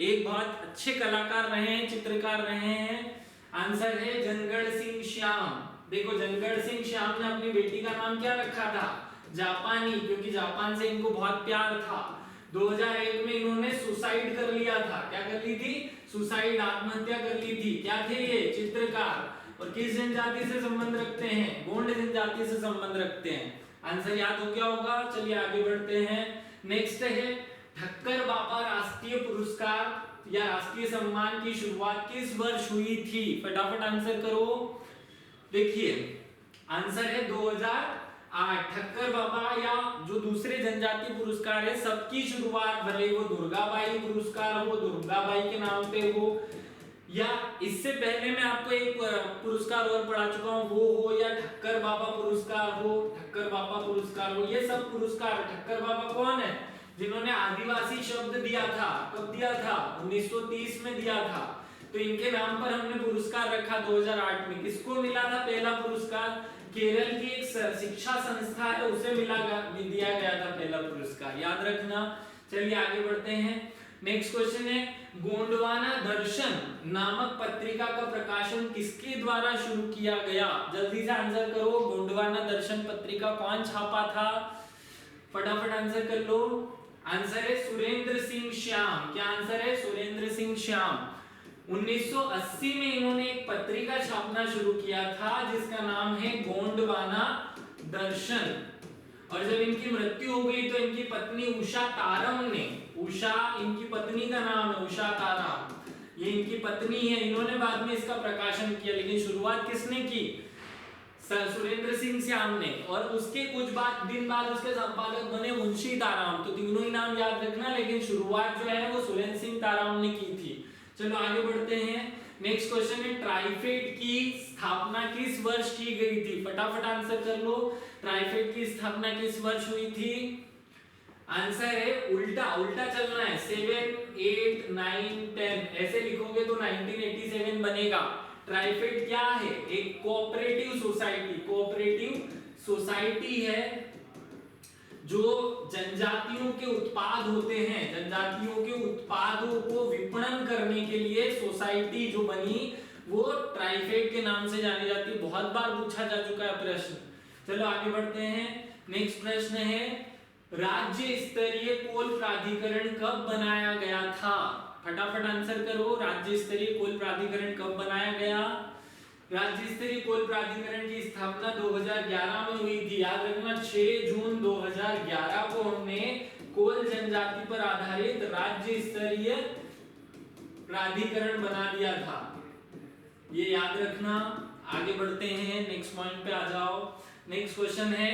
एक बहुत अच्छे कलाकार रहे हैं, चित्रकार रहे हैं। आंसर है जनगढ़ सिंह श्याम। देखो जनगढ़ सिंह श्याम ने अपनी बेटी का नाम क्या रखा था? जापानी, क्योंकि जापान से इनको बहुत प्यार था। 2001 में इन्होंने सुसाइड कर लिया था। क्या कर ली थी? सुसाइड, आत्महत्या कर ली थी। क्या थे ये? चित्रकार। और किस जनजाति से संबंध रखते हैं? गोंड जनजाति से संबंध रखते हैं। आंसर याद हो गया होगा। चलिए आगे बढ़ते हैं। नेक्स्ट है, ठक्कर बाबा राष्ट्रीय पुरस्कार या राष्ट्रीय सम्मान की शुरुआत किस वर्ष हुई थी? फटाफट आंसर करो। देखिए आंसर है 2008। ठक्कर बाबा या जो दूसरे जनजातीय पुरस्कार है सबकी शुरुआत भले वो दुर्गाबाई पुरस्कार हो, दुर्गाबाई के नाम पे हो, या इससे पहले मैं आपको एक पुरस्कार और पढ़ा चुका हूँ वो हो, या ठक्कर बाबा पुरस्कार हो, ठक्कर बाबा पुरस्कार हो, ये सब पुरस्कार। ठक्कर बाबा कौन है? जिन्होंने आदिवासी शब्द दिया था। कब दिया था? 1930 में दिया था। तो इनके नाम पर हमने पुरस्कार रखा 2008 में। किसको मिला था पहला पुरस्कार? केरल की एक शिक्षा संस्था है उसे दिया गया था पहला पुरस्कार, याद रखना। चलिए आगे बढ़ते हैं। नेक्स्ट क्वेश्चन है गोंडवाना दर्शन नामक पत्रिका का प्रकाशन किसके द्वारा शुरू किया गया? जल्दी से आंसर करो। गोंडवाना दर्शन पत्रिका कौन छापा था? फटाफट आंसर कर लो। आंसर है सुरेंद्र सिंह श्याम। क्या आंसर है? सुरेंद्र सिंह श्याम। 1980 में इन्होंने एक पत्रिका छापना शुरू किया था जिसका नाम है गोंडवाना दर्शन। और जब इनकी मृत्यु हो गई तो इनकी पत्नी उषा तारम ने, उषा इनकी पत्नी का नाम है, उषा तारम, ये इनकी पत्नी है, इन्होंने बाद में इसका प्रकाशन किया। लेकिन शुरुआत किसने की? सुरेंद्र सिंह श्याम ने। और उसके कुछ दिन बाद उसके संपादक बने मुंशी ताराम। तो तीनों ही नाम याद रखना, लेकिन शुरुआत जो है वो सुरेंद्र सिंह ताराम ने की थी। चलो आगे बढ़ते हैं। नेक्स्ट क्वेश्चन है ट्राइफेड की स्थापना किस वर्ष की गई थी? फटाफट आंसर कर लो। ट्राइफेड की स्थापना किस वर्ष हुई थी? आंसर है उल्टा चलना है। 7, 8, 9, 10 ऐसे लिखोगे तो 1987 बनेगा। ट्राइफेड क्या है? एक कोऑपरेटिव सोसाइटी है जो जनजातियों के उत्पाद होते हैं, जनजातियों के उत्पादों को विपणन करने के लिए सोसाइटी जो बनी वो ट्राइफेड के नाम से जानी जाती है। बहुत बार पूछा जा चुका है प्रश्न। चलो आगे बढ़ते हैं। नेक्स्ट प्रश्न है राज्य स्तरीय कोल प्राधिकरण कब बनाया गया था? फटाफट आंसर करो। राज्य स्तरीय कोल प्राधिकरण कब बनाया गया? राज्य स्तरीय कोल प्राधिकरण की स्थापना 2011 में हुई थी। याद रखना 6 जून 2011 को हमने कोल जनजाति पर आधारित राज्य स्तरीय प्राधिकरण बना दिया था, ये याद रखना। आगे बढ़ते हैं, नेक्स्ट पॉइंट पे आ जाओ। नेक्स्ट क्वेश्चन है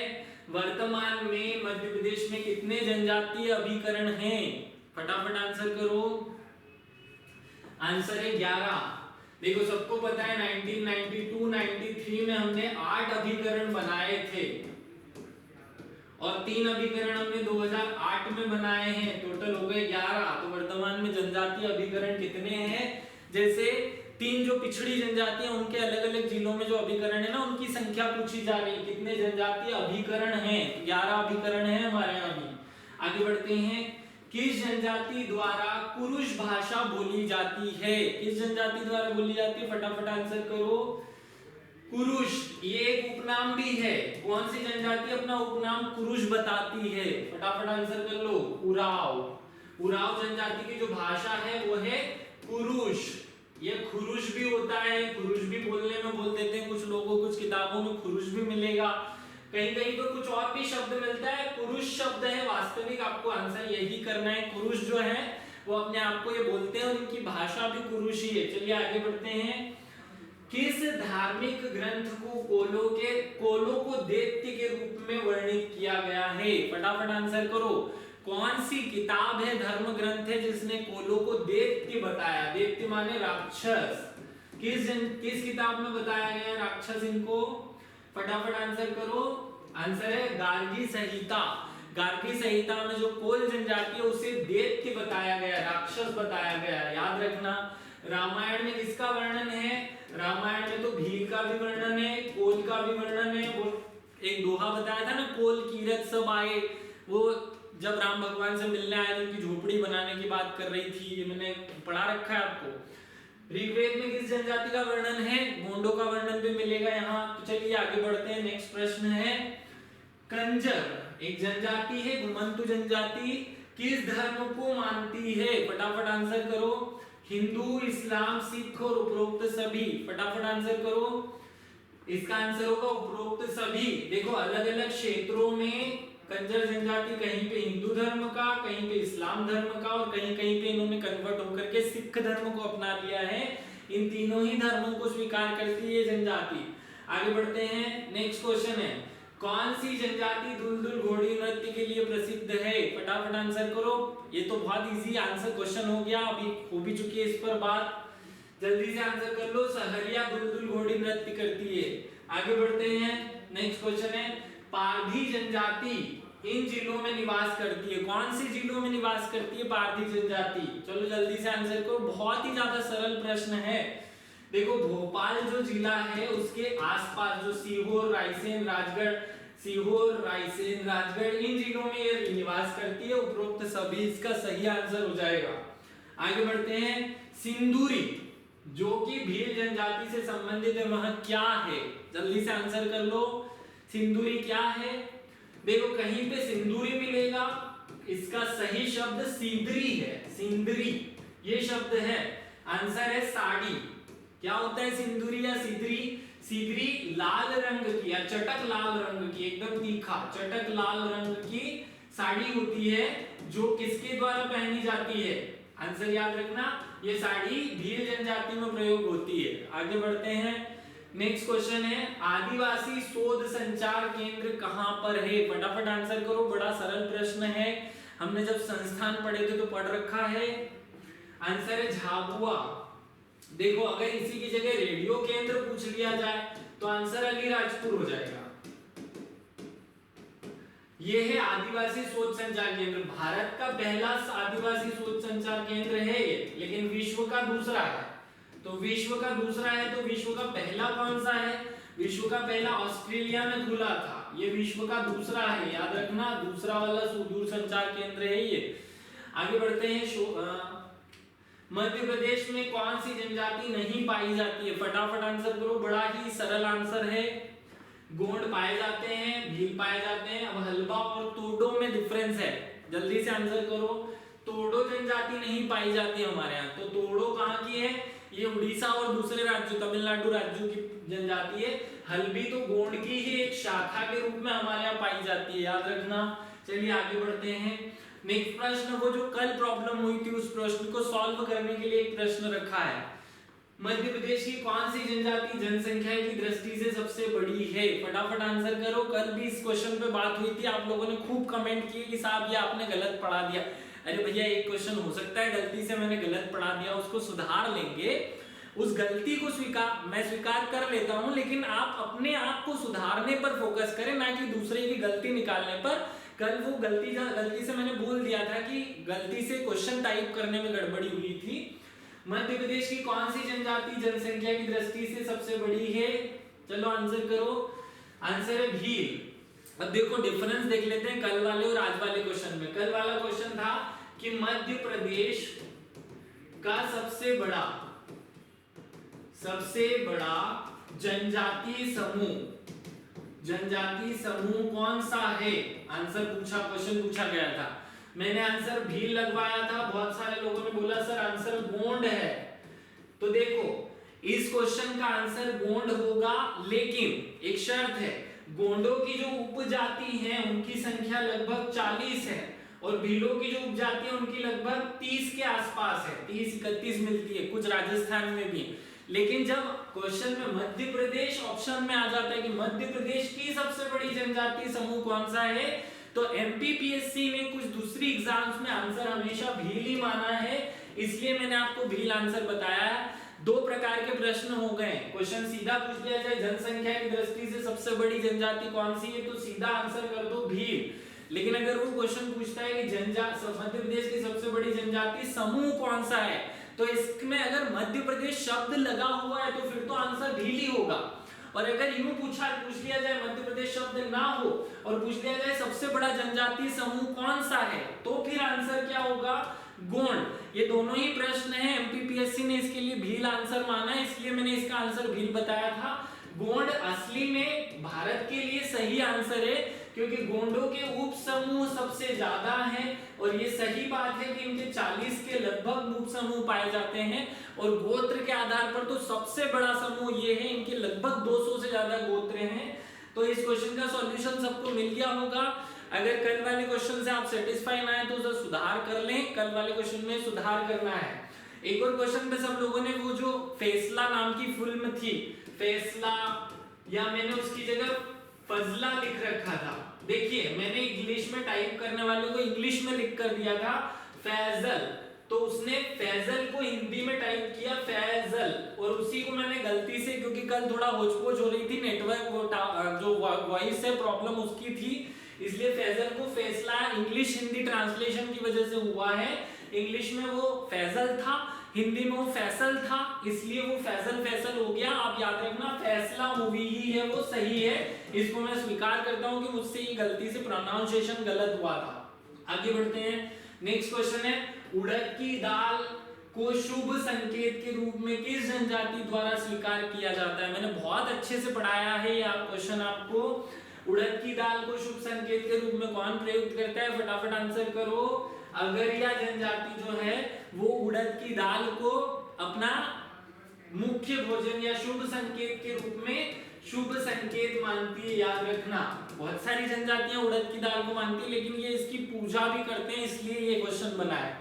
वर्तमान में मध्य प्रदेश में कितने जनजातीय अभिकरण हैं? फटाफट आंसर करो। आंसर है 11। देखो सबको पता है 1992-93 में हमने 8 अभिकरण बनाए थे और 3 अभिकरण हमने 2008 में बनाए हैं। टोटल हो गए 11। तो वर्तमान में जनजातीय अभिकरण कितने हैं? जैसे 3 जो पिछड़ी जनजातियां उनके अलग अलग जिलों में जो अभिकरण है ना उनकी संख्या पूछी जा रही है, कितने जनजातीय अभिकरण हैं? 11 अभिकरण हैं हमारे यहाँ भी। आगे बढ़ते हैं। किस जनजाति द्वारा कुरुश भाषा बोली जाती है? किस जनजाति द्वारा बोली जाती है? फटाफट आंसर करो। कुरुश ये एक उपनाम भी है। कौन सी जनजाति अपना उपनाम कुरुश बताती है? फटाफट आंसर कर लो। उराव जनजाति की जो भाषा है वो है कुरुश। ये खुरुश भी होता है, खुरुश भी बोलने में बोल देते हैं कुछ लोगों, कुछ किताबों में खुरुश भी मिलेगा, कहीं कहीं तो कुछ और भी शब्द मिलता है। कुरुश शब्द है वास्तविक, आपको आंसर यही करना है। कुरुश जो है वो अपने आप को ये बोलते हैं और इनकी भाषा भी कुरुश ही है। चलिए आगे बढ़ते हैं। किस धार्मिक ग्रंथ को कोलों को दैत्य के रूप में वर्णित किया गया है? फटाफट आंसर करो। कौन सी किताब है, धर्म ग्रंथ है जिसने कोलों को दैत्य बताया? दैत्य माने राक्षस। किस किताब में बताया गया राक्षस इनको? फटाफट आंसर करो। आंसर है गार्गी संहिता। गार्गी संहिता में जो कोल जनजाति है उसे दैत्य बताया गया, राक्षस बताया गया, याद रखना। रामायण में किसका वर्णन है? रामायण में तो भील का भी वर्णन है, कोल का भी वर्णन है। वो एक दोहा बताया था ना, कोल कीरत सब आए, वो जब राम भगवान से मिलने आए तो उनकी झोपड़ी बनाने की बात कर रही थी, ये मैंने पढ़ा रखा है आपको। ऋग्वेद में किस जनजाति का वर्णन है? गोंडों का वर्णन भी मिलेगा यहाँ। तो चलिए आगे बढ़ते हैं। नेक्स्ट प्रश्न है कंजर एक जनजाति है, घुमंतु जनजाति, किस धर्म को मानती है? फटाफट आंसर करो। हिंदू, इस्लाम, सिख और उपरोक्त सभी। फटाफट आंसर करो। इसका आंसर होगा उपरोक्त सभी। देखो अलग अलग क्षेत्रों में कंजर जनजाति कहीं पे हिंदू धर्म का, कहीं पे इस्लाम धर्म का और कहीं कहीं पे इन्होंने कन्वर्ट होकर के सिख धर्म को अपना लिया है। इन तीनों ही धर्मों को स्वीकार करती है जनजाति। आगे बढ़ते हैं, नेक्स्ट क्वेश्चन है, कौन सी जनजाति दुलदुल घोड़ी नृत्य के लिए प्रसिद्ध है? फटाफट आंसर करो। ये तो बहुत इजी आंसर क्वेश्चन हो गया, अभी हो भी चुकी है इस पर बात, जल्दी से आंसर कर लो। सहरिया दुलदुल घोड़ी नृत्य करती है। आगे बढ़ते हैं, नेक्स्ट क्वेश्चन है, पारधी जनजाति इन जिलों में निवास करती है? कौन से जिलों में निवास करती है पारधी जनजाति? चलो जल्दी से आंसर करो, बहुत ही ज्यादा सरल प्रश्न है। देखो भोपाल जो जिला है उसके आसपास जो सीहोर, रायसेन, राजगढ़, सीहोर, रायसेन, राजगढ़ इन जिलों में ये निवास करती है। उपरोक्त सभी इसका सही आंसर हो जाएगा। आगे बढ़ते हैं, सिंदूरी जो कि भील जनजाति से संबंधित है वह क्या है? जल्दी से आंसर कर लो, सिंदूरी क्या है? देखो कहीं पे सिंदूरी मिलेगा, इसका सही शब्द सिंदरी है, सिंदरी ये शब्द है। आंसर है साड़ी। क्या होता है सिंदूरी या सिदरी? सिदरी लाल रंग की या चटक लाल रंग की, एकदम तीखा चटक लाल रंग की साड़ी होती है जो किसके द्वारा पहनी जाती है? आंसर याद रखना, ये साड़ी भील जनजाति में प्रयोग होती है। आगे बढ़ते हैं, नेक्स्ट क्वेश्चन है, आदिवासी शोध संचार केंद्र कहां पर है? फटाफट आंसर करो, बड़ा सरल प्रश्न है, हमने जब संस्थान पढ़े थे तो पढ़ रखा है। आंसर है झाबुआ। देखो अगर इसी की जगह रेडियो केंद्र पूछ लिया जाए तो आंसर अलीराजपुर हो जाएगा। ये है आदिवासी शोध संचार केंद्र, भारत का पहला आदिवासी शोध संचार केंद्र है ये, लेकिन विश्व का दूसरा है। तो विश्व का दूसरा है तो विश्व का पहला कौन सा है? विश्व का पहला ऑस्ट्रेलिया में खुला था, ये विश्व का दूसरा है, याद रखना, दूसरा वाला दूर संचार केंद्र है ये। आगे बढ़ते हैं, मध्य प्रदेश में कौन सी जनजाति नहीं पाई जाती है? फटाफट आंसर करो, बड़ा ही सरल आंसर है, गोंड पाए जाते हैं, भील पाए जाते हैं। अब हलबा और तोडो में डिफरेंस है, जल्दी से आंसर करो। तोडो जनजाति नहीं पाई जाती हमारे यहाँ, तो तोडो कहाँ की है? ये उड़ीसा और दूसरे राज्यों, तमिलनाडु राज्यों की जनजाति है। हल्बी तो गोंड की ही एक शाखा के रूप में हमारे यहाँ पाई जाती है, याद रखना। चलिए आगे बढ़ते हैं, नेक्स्ट प्रश्न, वो जो कल प्रॉब्लम हुई थी उस प्रश्न को सॉल्व करने के लिए एक प्रश्न रखा है। मध्य प्रदेश की कौन सी जनजाति जनसंख्या की दृष्टि से सबसे बड़ी है? फटाफट आंसर करो। कल भी इस क्वेश्चन पे बात हुई थी, आप लोगों ने खूब कमेंट किए कि साहब ये आपने गलत पढ़ा दिया। अरे भैया एक क्वेश्चन हो सकता है गलती से मैंने गलत पढ़ा दिया, उसको सुधार लेंगे, उस गलती को मैं स्वीकार कर लेता हूं, लेकिन आप अपने आप को सुधारने पर फोकस करें, ना कि दूसरे की गलती निकालने पर। कल वो गलती से मैंने बोल दिया था कि गलती से क्वेश्चन टाइप करने में गड़बड़ी हुई थी। मध्य प्रदेश की कौन सी जनजाति जनसंख्या की दृष्टि से सबसे बड़ी है? चलो आंसर करो, आंसर है भील। अब देखो डिफरेंस देख लेते हैं कल वाले और आज वाले क्वेश्चन में। कल वाला क्वेश्चन था कि मध्य प्रदेश का सबसे बड़ा जनजाति समूह कौन सा है? क्वेश्चन पूछा गया था, मैंने आंसर भील लगवाया था, बहुत सारे लोगों ने बोला सर आंसर गोंड है। तो देखो इस क्वेश्चन का आंसर गोंड होगा, लेकिन एक शर्त है, गोंडों की जो उपजाति है उनकी संख्या लगभग 40 है और भीलों की जो उपजाति है उनकी लगभग 30 के आसपास है, 30-31 मिलती है, कुछ राजस्थान में भी। लेकिन जब क्वेश्चन में मध्य प्रदेश ऑप्शन में आ जाता है कि मध्य प्रदेश की सबसे बड़ी जनजाति समूह कौन सा है, तो एमपीपीएससी ने कुछ दूसरी एग्जाम्स में आंसर हमेशा भील ही माना है, इसलिए मैंने आपको भील आंसर बताया। दो प्रकार के प्रश्न हो गए, क्वेश्चन सीधा पूछ लिया जाए जनसंख्या की दृष्टि से सबसे बड़ी जनजाति कौन सी है तो सीधा आंसर कर दो भील। लेकिन अगर वो क्वेश्चन पूछता है कि मध्य प्रदेश की सबसे बड़ी जनजाति समूह कौन सा है, तो इसमें अगर मध्य प्रदेश शब्द लगा हुआ है तो फिर तो आंसर भील ही होगा। और अगर यूं पूछ लिया जाए मध्य प्रदेश शब्द ना हो और पूछ लिया जाए सबसे बड़ा जनजाति समूह कौन सा है, तो फिर आंसर क्या होगा? गोंड। ये दोनों ही प्रश्न हैं, एमपीपीएससी ने इसके लिए भील आंसर माना है, इसलिए मैंने इसका आंसर भील बताया था। गोंड असली में भारत के लिए सही आंसर है, क्योंकि गोंडों के उप समूह सबसे ज्यादा हैं और ये सही बात है कि इनके 40 के लगभग उप समूह पाए जाते हैं और गोत्र के आधार पर तो सबसे बड़ा समूह ये है, इनके लगभग 200 से ज्यादा गोत्र हैं। तो इस क्वेश्चन का सॉल्यूशन सबको मिल गया होगा। अगर कल वाले क्वेश्चन से आप सेटिस्फाई ना है तो उसे सुधार कर लें, कल वाले क्वेश्चन में सुधार करना है। एक और क्वेश्चन पे सब लोगों ने वो जो फैसला नाम की फिल्म थी, फैसला या मैंने उसकी जगह फजला लिख रखा था। देखिए मैंने इंग्लिश में टाइप करने वाले को इंग्लिश में लिख कर दिया था फैजल, तो उसने फैजल को हिंदी में टाइप किया फैजल, और उसी को मैंने गलती से, क्योंकि कल थोड़ा होच-पोच हो रही थी नेटवर्क, वो जो वॉइस से प्रॉब्लम उसकी थी, इसलिए फैजल को फैसला इंग्लिश हिंदी ट्रांसलेशन की वजह से हुआ है। इंग्लिश में वो फैजल था, हिंदी में वो फैसल था, इसलिए वो फैसल फैसल हो गया। आप याद रखना फैसला मूवी ही है वो सही है, इसको मैं स्वीकार करता हूं कि मुझसे ये गलती से प्रोनाउंसिएशन गलत हुआ था। आगे बढ़ते हैं, नेक्स्ट क्वेश्चन है उड़द की दाल को शुभ संकेत के रूप में किस जनजाति द्वारा स्वीकार किया जाता है। मैंने बहुत अच्छे से पढ़ाया है ये क्वेश्चन आपको। उड़द की दाल को शुभ संकेत के रूप में कौन प्रयुक्त करता है, फटाफट आंसर करो। अगरिया जनजाति जो है वो उड़द की दाल को अपना मुख्य भोजन या शुभ संकेत के रूप में शुभ संकेत मानती है, याद रखना। बहुत सारी जनजातियां उड़द की दाल को मानती है, लेकिन ये इसकी पूजा भी करते हैं, इसलिए ये क्वेश्चन बना है।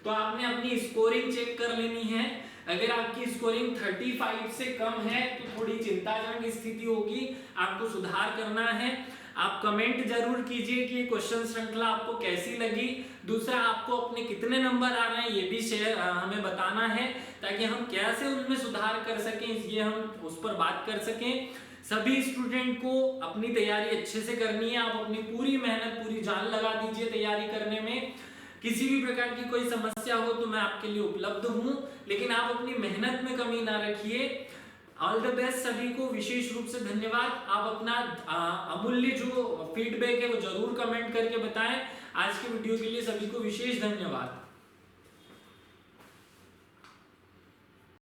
तो आपने अपनी स्कोरिंग चेक कर लेनी है। अगर आपकी स्कोरिंग 35 से कम है तो थोड़ी चिंताजनक स्थिति होगी, आपको सुधार करना है। आप कमेंट जरूर कीजिए कि क्वेश्चन श्रृंखला आपको कैसी लगी। दूसरा, आपको अपने कितने नंबर आ रहे हैं ये भी शेयर हमें बताना है, ताकि हम कैसे उनमें सुधार कर सकें, ये हम उस पर बात कर सकें। सभी स्टूडेंट को अपनी तैयारी अच्छे से करनी है, आप अपनी पूरी मेहनत पूरी जान लगा दीजिए तैयारी करने में। किसी भी प्रकार की कोई समस्या हो तो मैं आपके लिए उपलब्ध हूं, लेकिन आप अपनी मेहनत में कमी ना रखिए। ऑल द बेस्ट सभी को, विशेष रूप से धन्यवाद। आप अपना अमूल्य जो फीडबैक है वो जरूर कमेंट करके बताएं। आज के वीडियो के लिए सभी को विशेष धन्यवाद।